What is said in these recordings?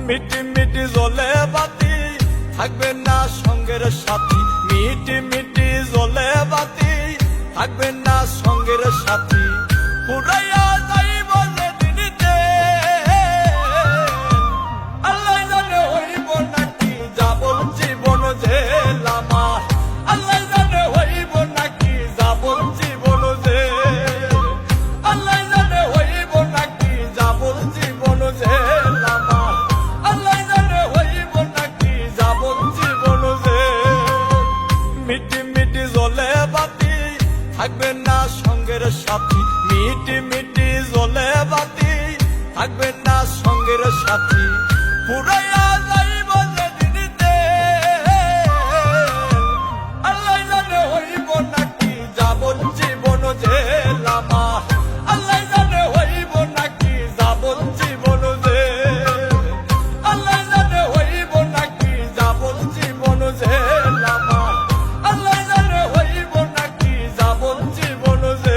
মিটি মিটি জ্বলে বাতি থাকবে না সঙ্গের সাথী, মিটি মিটি জ্বলে বাতি থাকবে না সঙ্গের সাথী, পুরাইয়া যাইব যেদিনিতে আল্লাহ জানে হইব নাকি যাবন জীবন জেল আমার, আল্লাহ জানে হইব নাকি যাবন জীবন জেল, আল্লাহ জানে হইব নাকি যাবন জীবন জেল আমার, আল্লাহ জানে হইব নাকি যাবন জীবন জেল। মিটি মিটি জ্বলে বাতি থাকবে না সঙ্গের সাথী, মিটি মিটি জ্বলে বাতি থাকবে না সঙ্গের সাথী, পুরাইয়া যাইব যেদিনিতে আল্লাহ জানে হইব নাকি যাবন জীবন জেল আমার, আল্লাহ জানে হইব নাকি যাবন জীবন জেল, আল্লাহ জানে হইব নাকি যাবন জীবন জেল আমার, আল্লাহ জানে হইব নাকি যাবন জীবন জেল।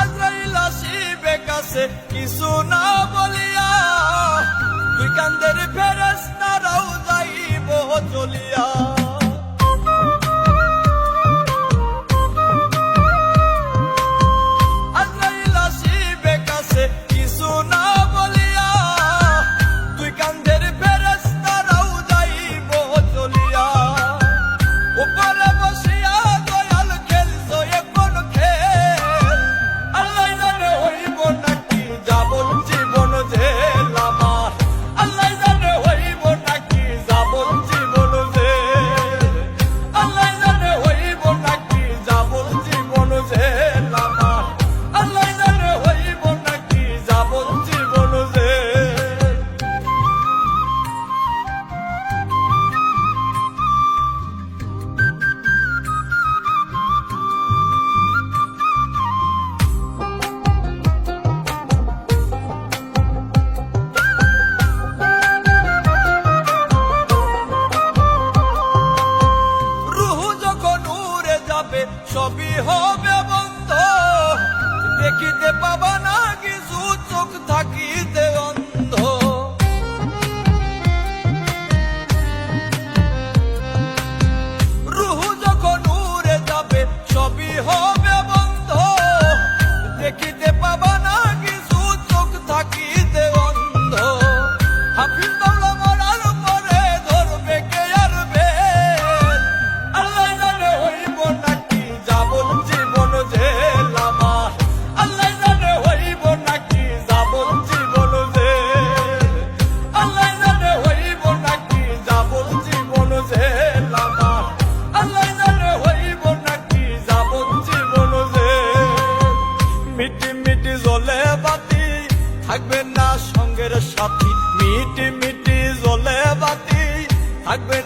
আজরাইল আসিবে কাছে কিছু না বলিয়া, দুই কান্দের ফেরেশতারাও যাইব চলিয়া, আজরাইল আসিবে কাছে কিছু না বলিয়া, দুই কান্দের ফেরেশতারাও যাইব চলিয়া, উপরে বসিয়া দয়াল খেলছো এখন খেল, আল্লাহ জানে হইব নাকি যাবন জীবন জেল আমার, আল্লাহ জানে হইব নাকি যাবন জীবন জেল, আল্লাহ জানে হইব নাকি যাবন জীবন জেল আমার, আল্লাহ জানে হইব নাকি যাবন জীবন জেল। রুহু যখন উড়ে যাবে সবই হবে বন্ধ, দেখিতে পাবা না কিছু চোখ থাকিতে অন্ধ, রুহু যখন উড়ে যাবে সবই হবে বন্ধ, দেখিতে পাবা না কিছু চোখ থাকিতে অন্ধ, হাফিজ মাওলা মরার পরে ধরবে কে আর বেল, আল্লাহ জানে হইব নাকি যাবন জীবন জেল আমার, আল্লাহ জানে হইব নাকি যাবন জীবন জেল, আল্লাহ জানে হইব নাকি যাবন জীবন জেল আমার, আল্লাহ জানে হইব নাকি যাবন জীবন জেল। মিটি মিটি জ্বলে বাতি থাকবে না সঙ্গের সাথী, মিটি মিটি জ্বলে বাতি থাকবে